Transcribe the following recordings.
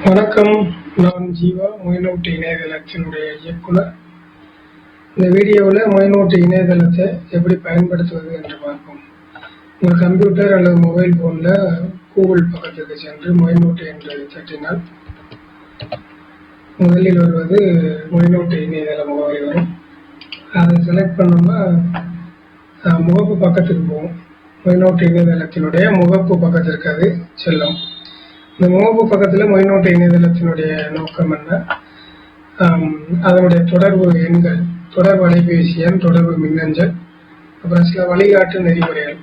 வணக்கம். நான் ஜீவா, மொய்நோட்டு இணையதளத்தினுடைய இயக்குனர். இந்த வீடியோவில் மொய்நோட்டு இணையதளத்தை எப்படி பயன்படுத்துவது என்று பார்ப்போம். உங்கள் கம்ப்யூட்டர் அல்லது மொபைல் ஃபோனில் கூகுள் பக்கத்திற்கு சென்று மொய்நோட்டு என்று தட்டினால் முதலில் வருவது மொய்நோட்டு இணையதள முகவரி வரும். அதை செலக்ட் பண்ணோம்னா முகப்பு பக்கத்துக்கு போகும். மொய்நோட்டு இணையதளத்தினுடைய முகப்பு பக்கத்திற்கு அது செல்லும். இந்த முகப்பு பக்கத்தில் மொய்நோட்டு இணையதளத்தினுடைய நோக்கம் என்ன, அதனுடைய தொடர்பு எண்கள், தொடர்பு அலைபேசி எண், தொடர்பு மின்னஞ்சல், அப்புறம் சில வழிகாட்டு நெறிமுறைகள்,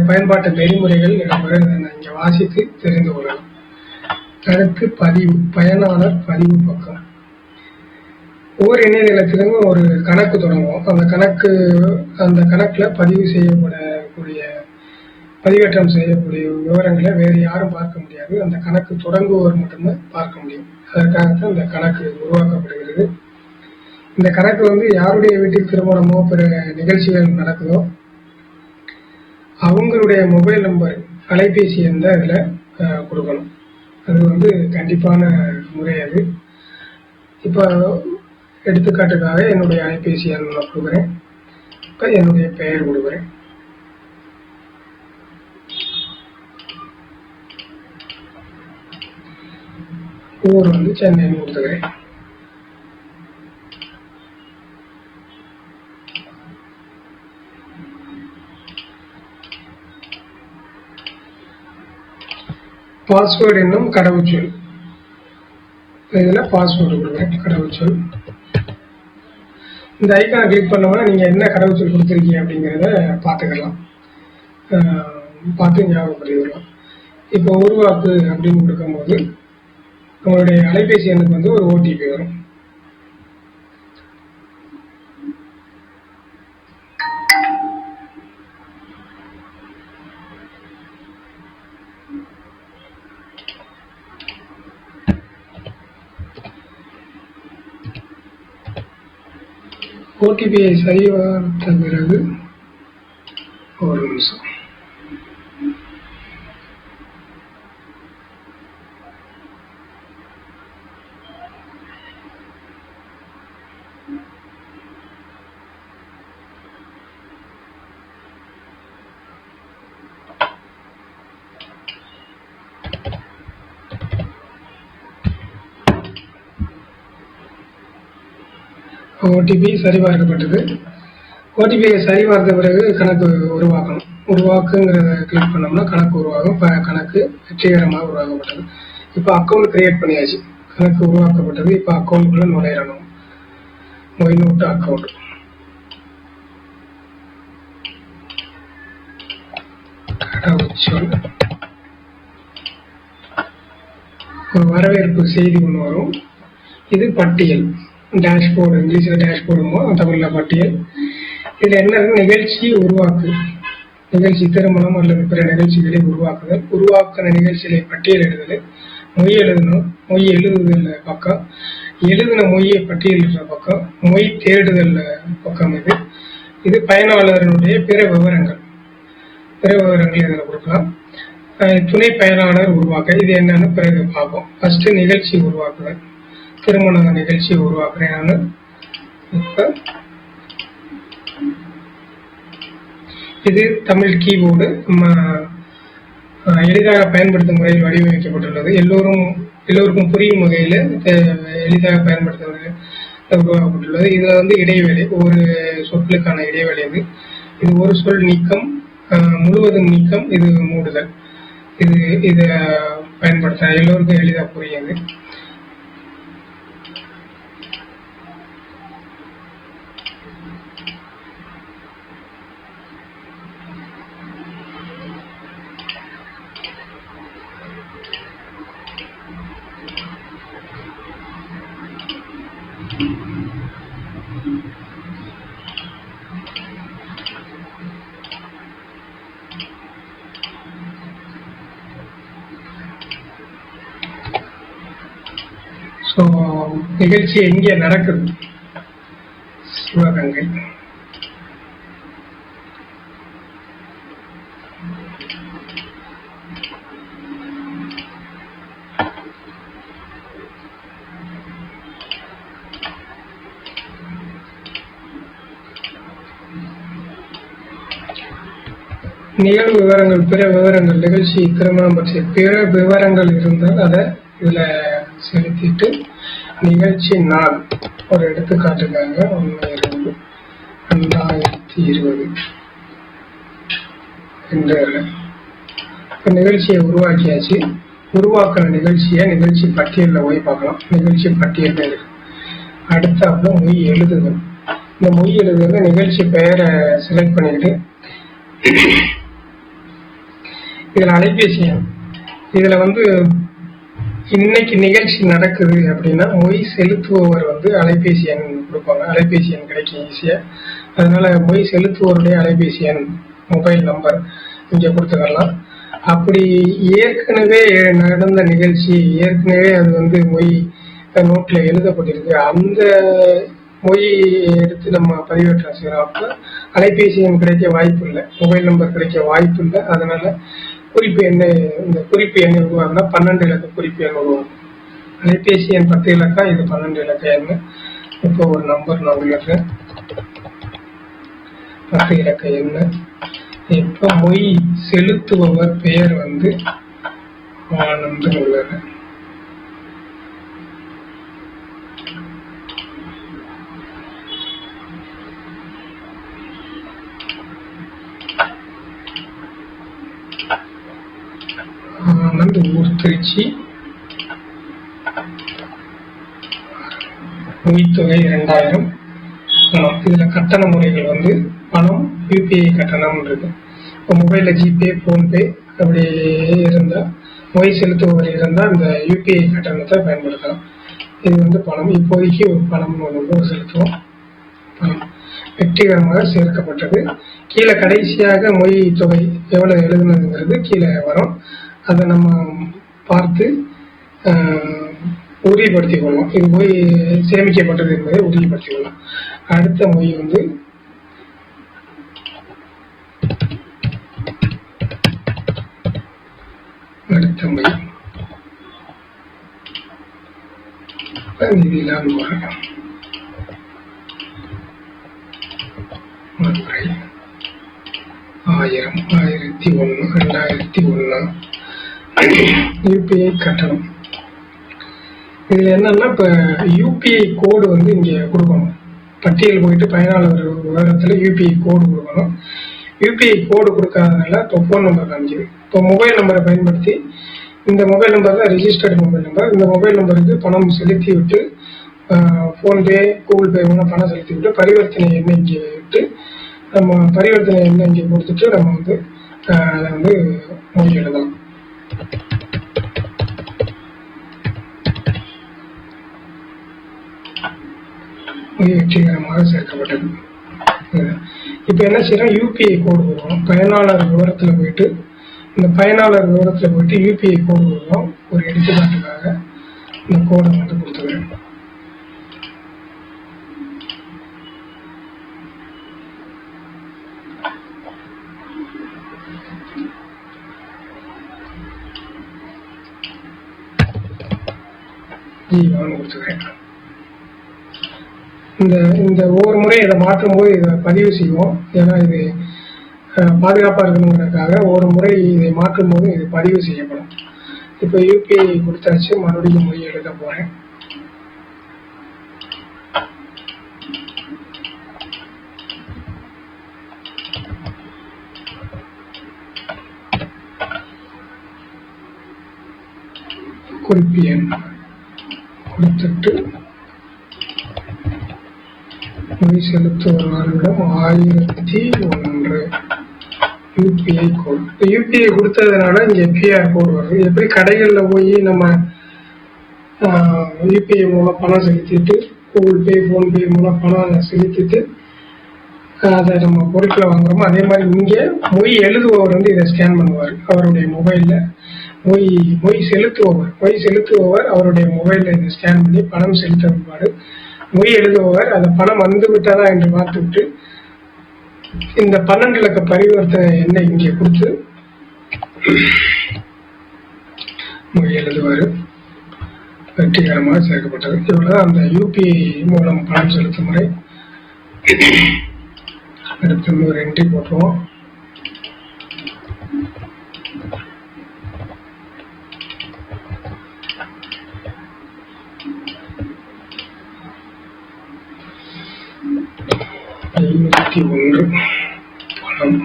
பயன்பாட்டு நெறிமுறைகள் இடம்பெற இங்கே வாசித்து தெரிந்து கொள்ளலாம். அடுத்து பதிவு, பயனாளர் பதிவு பக்கம். ஒவ்வொரு இணையதளத்திலும் ஒரு கணக்கு தொடங்குவோம். அந்த கணக்கில் பதிவு செய்யப்படக்கூடிய, பதிவேற்றம் செய்யக்கூடிய விவரங்களை வேறு யாரும் பார்க்க முடியாது. அந்த கணக்கு தொடங்குவோர் மட்டும்தான் பார்க்க முடியும். அதற்காகத்தான் இந்த கணக்கு உருவாக்கப்படுகிறது. இந்த கணக்கு யாருடைய வீட்டில் திருமணமோ பிற நிகழ்ச்சிகள் நடக்குதோ அவங்களுடைய மொபைல் நம்பர், அலைபேசி எண் இதில் கொடுக்கணும். அது கண்டிப்பான முறை. அது இப்போ எடுத்துக்காட்டுக்காக என்னுடைய அலைபேசி எண் கொடுக்குறேன். இப்போ என்னுடைய பெயர் கொடுக்குறேன். ஊர் சென்னைன்னு கொடுத்துக்கிறேன். பாஸ்வேர்டு என்னும் கடவுச்சொல், இதில் பாஸ்வேர்டு கொடுக்குறேன், கடவுச்சொல். இந்த ஐக்கானை கிளிக் பண்ணோம்னா நீங்கள் என்ன கடவுச்சொல் கொடுத்துருக்கீங்க அப்படிங்கிறத பார்த்துக்கலாம், பார்த்து ஞாபகப்படுத்திக்கலாம். இப்போ உருவாக்கு அப்படின்னு கொடுக்கும்போது உங்களுடைய அலைபேசி எண்ணுக்கு ஒரு ஓடிபி வரும். ஓடிபியை சரிபார்த்த பிறகு ஒரு நிமிஷம். ஓடிபி சரிபார்க்கப்பட்டது. ஓடிபியை சரிபார்த்த பிறகு கணக்கு உருவாக்கணும். உருவாக்குங்கிறத கிளிக் பண்ணோம்னா கணக்கு உருவாகும். கணக்கு வெற்றிகரமாக உருவாக்கப்பட்டது. இப்போ அக்கௌண்ட் கிரியேட் பண்ணியாச்சு, கணக்கு உருவாக்கப்பட்டது. இப்போ அக்கௌண்ட்டுக்குள்ள நுழையணும். மொய்நோட்டு அக்கௌண்ட். கடவுச்சொல், ஒரு வரவேற்பு செய்தி ஒன்று வரும். இது பட்டியல், டேஷ்போர்டு, இங்கிலீஷில் டேஷ்போர்டுமோ தமிழில் பட்டியல். இதில் என்ன, நிகழ்ச்சி உருவாக்கு, நிகழ்ச்சி திருமணம் அல்லது பிற நிகழ்ச்சிகளை உருவாக்குதல், உருவாக்குன நிகழ்ச்சிகளை பட்டியலிடுதல், மொய் எழுதணும், மொய் எழுதுதல் பக்கம், எழுதின மொய்யை பட்டியலிடுற பக்கம், மொய் தேடுதல் பக்கம். இது பயனாளர்களுடைய பிற விவரங்கள் இதில் கொடுக்கலாம். துணை பயனாளர் உருவாக்க, இது என்னன்னு பிறகு பார்ப்போம். ஃபர்ஸ்ட் நிகழ்ச்சி உருவாக்குதல், திருமண நிகழ்ச்சி உருவாக்குறேன் நான். இப்போ இது தமிழ் கீபோர்டு, நம்ம எளிதாக பயன்படுத்தும் முறையில் வடிவமைக்கப்பட்டுள்ளது. எல்லோருக்கும் புரியும் வகையில் எளிதாக பயன்படுத்தும் வகையில் உருவாக்கப்பட்டுள்ளது. இதுல இடைவேளை, ஒரு சொற்களுக்கான இடைவேளை. இது ஒரு சொல் நீக்கம், முழுவதும் நீக்கம், இது மூடுதல். இதை பயன்படுத்த எல்லோருக்கும் எளிதாக புரியுது. நிகழ்ச்சி எங்கே நடக்குது, சிவகங்கை. நிகழ்வு விவரங்கள், பிற விவரங்கள், நிகழ்ச்சி திருமணம் பற்றிய பிற விவரங்கள் இருந்தால் அதை இதுல செலுத்திட்டு நிகழ்ச்சி நாள் ஒரு எடுத்துக்காட்டுக்காக 1/2/2020 என்று நிகழ்ச்சியை உருவாக்கியாச்சு. உருவாக்குற நிகழ்ச்சியை நிகழ்ச்சி பட்டியலில் போய் பார்க்கலாம். நிகழ்ச்சி பட்டியல் இருக்கு. அடுத்தாப்புல மொய் எழுதுதல். இந்த மொய் எழுதுதல் நிகழ்ச்சி பெயரை செலக்ட் பண்ணிக்கிட்டு இதுல அலைபேசி எண், இதுல இன்னைக்கு நிகழ்ச்சி நடக்குது அப்படின்னா மொய் செலுத்துபவர் அலைபேசி எண் கொடுப்பாங்க. அலைபேசி எண் கிடைக்கும் ஈஸியா. அதனால மொய் செலுத்துவோருடைய அலைபேசி எண், மொபைல் நம்பர் இங்க கொடுத்துக்கலாம். அப்படி ஏற்கனவே நடந்த நிகழ்ச்சி, ஏற்கனவே அது மொய் நோட்ல எழுதப்பட்டிருக்கு, அந்த மொய் எடுத்து நம்ம பதிவேற்றம் செய்யறோம். அப்ப அலைபேசி எண் கிடைக்க வாய்ப்பு இல்லை, மொபைல் நம்பர் கிடைக்க வாய்ப்பு இல்லை. அதனால குறிப்பு எண்ணை, இந்த குறிப்பு எண்ணை உருவாக்குனா 12 இலக்க குறிப்பு எண் உருவாகும். அலைபேசி எண் 10 இலக்கம், இது 12 இலக்க எண். இப்போ ஒரு நம்பர் நான் உள்ளேன், 10 இலக்க எண். இப்ப மொய் செலுத்துபவர் பெயர் ஆனந்த் உள்ளது. ஆனந்த், ஊர் திருச்சி, மொய்த்தொகை 2000. பணம், இதுல கட்டண முறைகள் பணம் யூபிஐ கட்டணம் இருக்கு. இப்போ மொபைல்ல ஜிபே, போன்பே அப்படி இருந்தா, மொய் செலுத்துபவர் இருந்தால் இந்த யூபிஐ கட்டணத்தை பயன்படுத்தலாம். இது பணம். இப்போதைக்கு ஒரு பணம் செலுத்துவோம். பணம் வெற்றிகரமாக சேர்க்கப்பட்டது. கீழே கடைசியாக மொய் தொகை எவ்வளவு எழுதுனதுங்கிறது கீழே வரும். அதை நம்ம பார்த்து உறுதிப்படுத்திக் கொள்ளலாம். இது மொய் சேமிக்கப்பட்டது என்பதை உறுதிப்படுத்திக் கொள்ளலாம். அடுத்த மொய் அடுத்த மொய் நிதிலால் மதுரை 1000, 1001, 2001 யூபிஐ கட்டணம். இதுல என்னன்னா, இப்ப யூபிஐ கோடு இங்க கொடுக்கணும். பட்டியல் போயிட்டு பயனாளர் விவரத்துல யூபிஐ கோடு கொடுக்கணும். யூபிஐ கோடு கொடுக்காதனால இப்போ ஃபோன் நம்பர் காமிக்குது. இப்போ மொபைல் நம்பரை பயன்படுத்தி, இந்த மொபைல் நம்பர் தான் ரிஜிஸ்டர்டு மொபைல் நம்பர். இந்த மொபைல் நம்பருக்கு பணம் செலுத்தி விட்டு, ஃபோன்பே, கூகுள் பே மூலம் பணம் செலுத்தி விட்டு பரிவர்த்தனை எண்ணை இங்கே விட்டு, நம்ம பரிவர்த்தனை எண்ணை இங்கே கொடுத்துட்டு நம்ம அதை மொழி எழுதலாம். வெற்றிகரமாக சேர்க்கப்பட்டது. இப்ப என்ன செய்யறோம், யூபிஐ கோடு கொடுக்கணும். பயனாளர் விவரத்துல போயிட்டு, இந்த பயனாளர் விவரத்துல போயிட்டு யூபிஐ கோடு கொடுக்கணும். ஒரு எடுத்துக்காட்டுக்காக இந்த கோடை கொடுத்துக்கிறேன். கொடுத்துக்கிறேன். இந்த ஒவ்வொரு முறை இதை மாற்றும் போது இதை பதிவு செய்வோம். ஏன்னா இது பாதுகாப்பா இருக்கணுங்கிறதுக்காக ஒரு முறை இதை மாற்றும் போது இது பதிவு செய்யப்படும். இப்போ யூபிஐ கொடுத்தாச்சு, மறுபடியும் மொழி எழுத போறேன். குறிப்பு எண் கொடுத்துட்டு மொய் செலுத்துவர்களிடம் 1001 யூபிஐ கோட். யூபிஐ கொடுத்ததுனால இங்க கியூஆர் கோடு வருது. எப்படி கடைகள்ல போய் நம்ம யூபிஐ மூலம் பணம் செலுத்திட்டு, கூகுள் பே, போன்பே மூலம் பணம் செலுத்திட்டு அதை நம்ம பொருட்களை வாங்குறோமோ, அதே மாதிரி இங்க மொய் எழுதுபவர் இதை ஸ்கேன் பண்ணுவார். அவருடைய மொபைல்ல மொய் செலுத்துபவர் அவருடைய மொபைல்ல இதை ஸ்கேன் பண்ணி பணம் செலுத்த பிற்பாடு மொய் எழுதுபவர் அந்த பணம் வந்து விட்டதா என்று பார்த்துவிட்டு இந்த 12 இலக்க பரிவர்த்தனை எண்ணை இங்கே கொடுத்து மொய் எழுதுவார். வெற்றிகரமாக சேர்க்கப்பட்டது. இவ்வளவுதான் அந்த யூபிஐ மூலம் பணம் செலுத்தும் முறை. அடுத்து ஒரு என்ட்ரி போட்டுருவோம். 51 பணம்.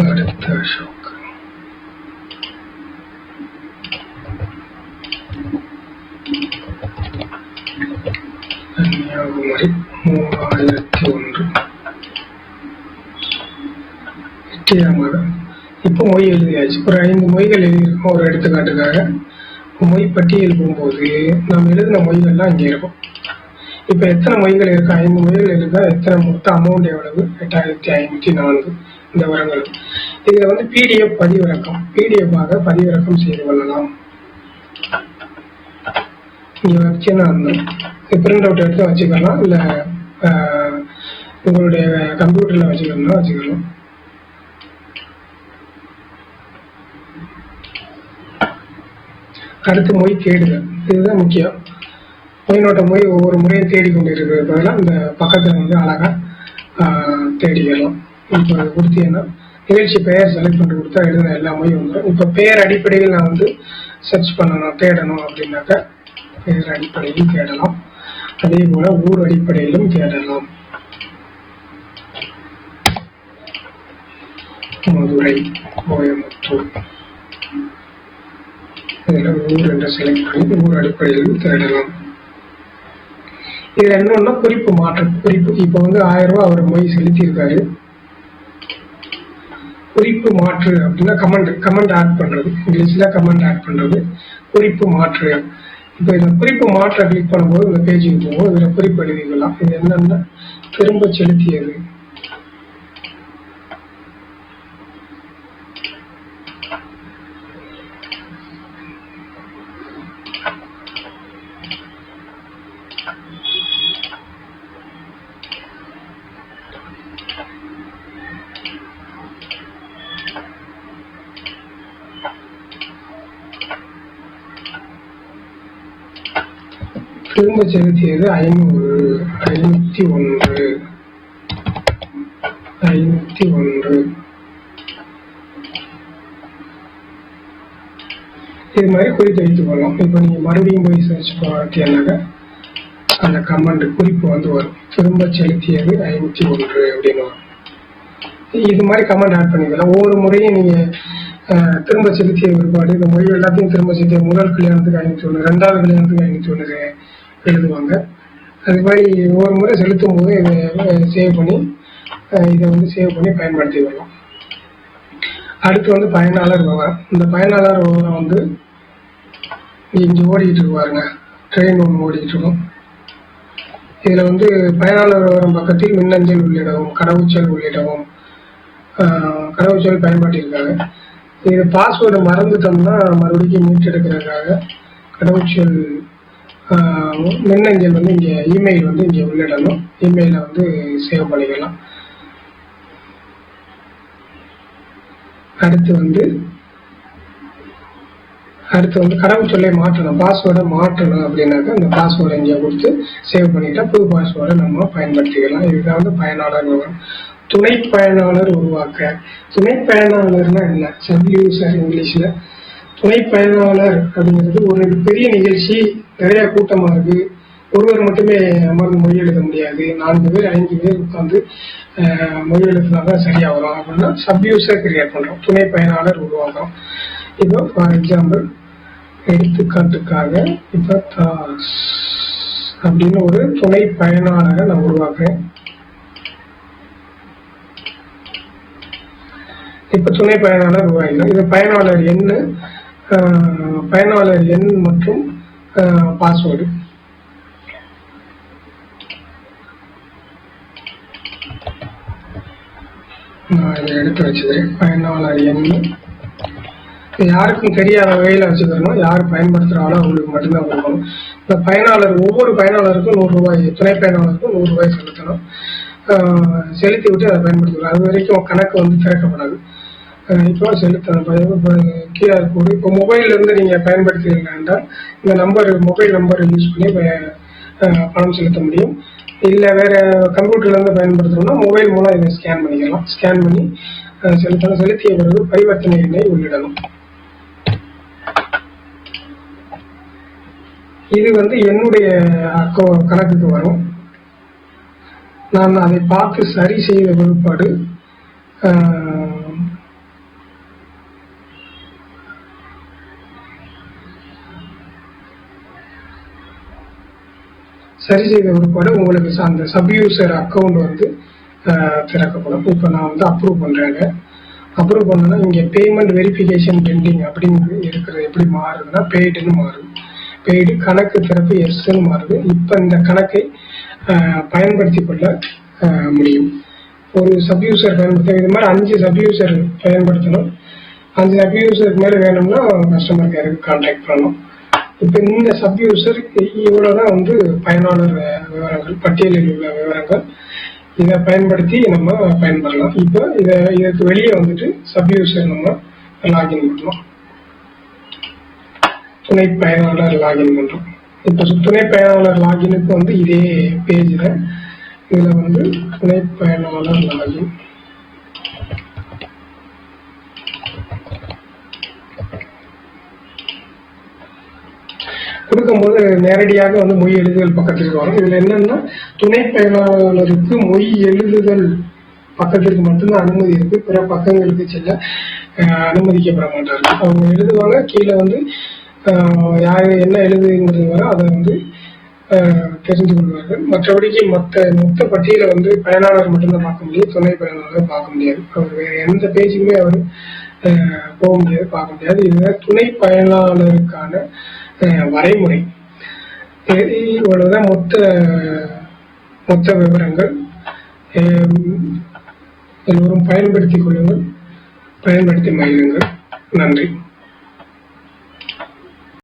அடுத்த அசோக் கன்னியாகுமரி 3001 வெற்றிகரமாக. இப்போ மொய் எழுதியாச்சு. ஒரு 5 மொய்கள் எழுதியிருக்கோம். ஒரு எடுத்துக்காட்டுக்காக மொய் பட்டியல் போகும்போது நம்ம எழுதின மொய்கள்லாம் இங்கே இருக்கும். இப்போ எத்தனை மொய்கள் இருக்கு? 5 மொய்கள் இருக்கா? எத்தனை மொத்த அமௌண்ட் எவ்வளவு? 8504 இந்த விவரங்கள். இதுல வந்து பிடிஎஃப் பதிவிறக்கம், பிடிஎஃப் பதிவிறக்கம் செய்து கொள்ளலாம். இங்க வச்சுன்னா பிரிண்ட் அவுட் எடுத்து வச்சுக்கலாம், இல்ல உங்களுடைய கம்ப்யூட்டர்ல வச்சுக்கணும்னா வச்சுக்கலாம். அடுத்து மொய் தேடுதல், இதுதான் முக்கியம். மொய்நோட்ட மொய் ஒவ்வொரு முறையும் தேடிக்கொண்டு இருக்கிறது பதிலாக இந்த பக்கத்தில் வந்து அழகா தேடிக்கலாம். இப்போ கொடுத்தீங்கன்னா நிகழ்ச்சி பெயர் செலக்ட் பண்ணி கொடுத்தா எழுதின எல்லா மொழியும் வந்துடும். இப்போ பெயர் அடிப்படையில் நான் வந்து சர்ச் பண்ணணும், தேடணும் அப்படின்னாக்கா பெயர் அடிப்படையில் தேடலாம். அதே போல ஊர் அடிப்படையிலும் தேடலாம். மதுரை, கோயம்புத்தூர், இதில் ஊர் என்று செலக்ட் பண்ணி ஊர் அடிப்படையிலும் தேடலாம். இதுல என்னன்னா குறிப்பு மாற்றம். குறிப்பு இப்போ வந்து 1000 ரூபாய் அவர் மொய் செலுத்தியிருக்காரு. குறிப்பு மாற்று அப்படின்னா கமெண்ட் ஆட் பண்றது, இங்கிலீஷ்ல கமெண்ட் ஆட் பண்றது குறிப்பு மாற்று. இப்போ இந்த குறிப்பு மாற்ற கிளிக் பண்ணும்போது இந்த பேஜுக்கு போகும். இதுல குறிப்பு எழுதிக்கலாம். இது என்னன்னா திரும்ப செலுத்தியது. திரும்ப செலுத்தியது 501. இது மாதிரி குறித்து வைத்துக் கொள்ளலாம். இப்போ நீங்க மறுபடியும் போய் சர்ச் பார்த்தீங்கன்னாக்க அந்த கமெண்ட் குறிப்பு வந்து வரும். திரும்ப செலுத்தியது 501 அப்படின்னு வரும். இது மாதிரி கமெண்ட் ஆட் பண்ணிக்கலாம். ஒவ்வொரு முறையும் நீங்க திரும்ப செலுத்திய ஒருபாடு இந்த மொழி எல்லாத்தையும் திரும்ப செலுத்திய முதல் கல்யாணத்துக்கு 501, 2வது கல்யாணத்துக்கு 501 எழுதுவாங்க. அது மாதிரி ஒவ்வொரு முறை செலுத்தும் போது இதை சேவ் பண்ணி பயன்படுத்தி வரலாம். அடுத்து வந்து பயனாளர் விவரம். இந்த பயனாளர் விவரம் வந்து இங்க ஓடிட்டு இருக்கு பாருங்க, ட்ரெயின் ஒன்று ஓடிட்டு இருக்கும். இதுல வந்து பயனாளர் விவரம் பக்கத்தில் மின்னஞ்சல் உள்ளிடவும், கடவுச்சொல் உள்ளிடவும், கடவுச்சொல் பயன்படுத்தியிருக்காங்க. இது பாஸ்வேர்டு மறந்துட்டோம்னா மறுபடியும் மீட்டெடுக்கிறதுக்காக கடவுச்சொல் மின்னஞ்சல் வந்து இங்கே இமெயில் வந்து இங்கே உள்ளிடணும். இமெயிலை வந்து சேவ் பண்ணிக்கலாம். அடுத்து வந்து கடவுச்சொல்லை மாற்றணும், பாஸ்வேர்டை மாற்றணும் அப்படின்னாக்கா அந்த பாஸ்வேர்டை இங்கே கொடுத்து சேவ் பண்ணிட்டா புது பாஸ்வேர்டை நம்ம பயன்படுத்திக்கலாம். இதுதான் வந்து பயனாளர் விவரம். துணை பயனாளர் உருவாக்க. துணை பயனாளர்னா என்ன? சப் யூசர் இங்கிலீஷ்ல. துணை பயனாளர் அப்படிங்கிறது ஒரு பெரிய நிகழ்ச்சி, நிறைய கூட்டமா இருக்கு, ஒருவர் மட்டுமே அமர்ந்து மொழி எழுத முடியாது, 4 பேர் 5 பேர் உட்காந்து மொழி எழுதுனாதான் சரியா வரும் அப்படின்னா சப் யூசர் கிரியேட் பண்றோம், துணை பயனாளர் உருவாக்குறோம். இப்போ ஃபார் எக்ஸாம்பிள் எடுத்துக்காட்டுக்காக இப்போ தாஸ் அப்படின்னு ஒரு துணை பயனாளரை நான் உருவாக்குறேன். இப்ப துணை பயனாளர் உருவாக்கணும். இது பயனாளர் எண் மற்றும் பாஸ்வேர்டு. நான் இதை எடுத்து வச்சுக்கிறேன். பயனாளர் எண் யாருக்கும் தெரியாத வகையில வச்சுக்கணும். யார் பயன்படுத்துறாங்களோ அவங்களுக்கு மட்டும்தான் கொடுக்கணும். இந்த பயனாளர் ஒவ்வொரு பயனாளருக்கும் 100 ரூபாய், துணை பயனாளருக்கும் 100 ரூபாய் செலுத்தணும். செலுத்தி விட்டு அதை பயன்படுத்தணும். அது வரைக்கும் கணக்கு வந்து திறக்கப்படாது. இப்போ செலுத்தணும். கியூஆர் கோடு இப்போ மொபைல்ல இருந்து நீங்க பயன்படுத்துறீங்க என்றால் இந்த மொபைல் நம்பர் யூஸ் பண்ணி பணம் செலுத்த முடியும். இல்லை வேற கம்ப்யூட்டர்ல இருந்து பயன்படுத்தணும்னா மொபைல் மூலம் இதை ஸ்கேன் பண்ணிக்கலாம். ஸ்கேன் பண்ணி செலுத்தணும். செலுத்திய பிறகு பரிவர்த்தனை எண்ணை உள்ளிடணும். இது வந்து என்னுடைய கணக்குக்கு வரும். நான் அதை பார்த்து சரி செய்த பிற்பாடு உங்களுக்கு அந்த சப்யூசர் அக்கௌண்ட் வந்து திறக்கப்படும். இப்போ நான் வந்து அப்ரூவ் பண்றேங்க. அப்ரூவ் பண்ணனா இங்க பேமெண்ட் வெரிஃபிகேஷன் பெண்டிங் அப்படின்னு இருக்கிறது எப்படி மாறுதுன்னா பெய்டுன்னு மாறுது. பெய்டு கணக்கு திறப்பு எஸ்ன்னு மாறுது. இப்போ இந்த கணக்கை பயன்படுத்தி கொள்ள முடியும். ஒரு சப்யூசர் பயன்படுத்த இது மாதிரி 5 சப்யூசர் பயன்படுத்தணும். 5 சப்யூசருக்கு மேலே வேணும்னா கஸ்டமர் கேருக்கு கான்டாக்ட் பண்ணணும். இப்போ இந்த சப்யூசர் இவ்வளவுதான் வந்து பயனாளர் விவரங்கள், பட்டியலில் உள்ள விவரங்கள். இதை பயன்படுத்தி நம்ம பயன்படலாம். இப்போ இதற்கு வெளியே வந்துட்டு சப்யூசர் நம்ம லாகின் பண்ணலாம். துணை பயனாளர் லாகின் பண்றோம். இப்போ துணை பயனாளர் லாகினுக்கு வந்து இதே பேஜ் தான். இதுல வந்து துணை பயனாளர் லாகின் கொடுக்கும்போது நேரடியாக வந்து மொய் எழுதுதல் பக்கத்திற்கு வரும். இதுல என்னன்னா துணை பயனாளருக்கு மொய் எழுதுதல் பக்கத்திற்கு மட்டும்தான் அனுமதி இருக்கு. பிற பக்கங்களுக்கு செல்ல அனுமதிக்கப்பட மாட்டார்கள். அவங்க எழுதுவாங்க, கீழே வந்து யாரு என்ன எழுதுங்கிறது வர அதை வந்து தெரிந்து கொள்வார்கள். மற்றபடிக்கு மொத்த பட்டியலை வந்து பயனாளர் மட்டும்தான் பார்க்க முடியும், துணை பயனாளர் பார்க்க முடியாது. அவர் வேற எந்த பேஜுக்குமே அவர் போக முடியாது, பார்க்க முடியாது. இதுதான் துணை பயனாளருக்கான வரைமுறை. இவ்வளவுதான் மொத்த விவரங்கள். எல்லோரும் பயன்படுத்திக் கொள்ளுங்கள், பயன்படுத்தி மகிழுங்கள். நன்றி.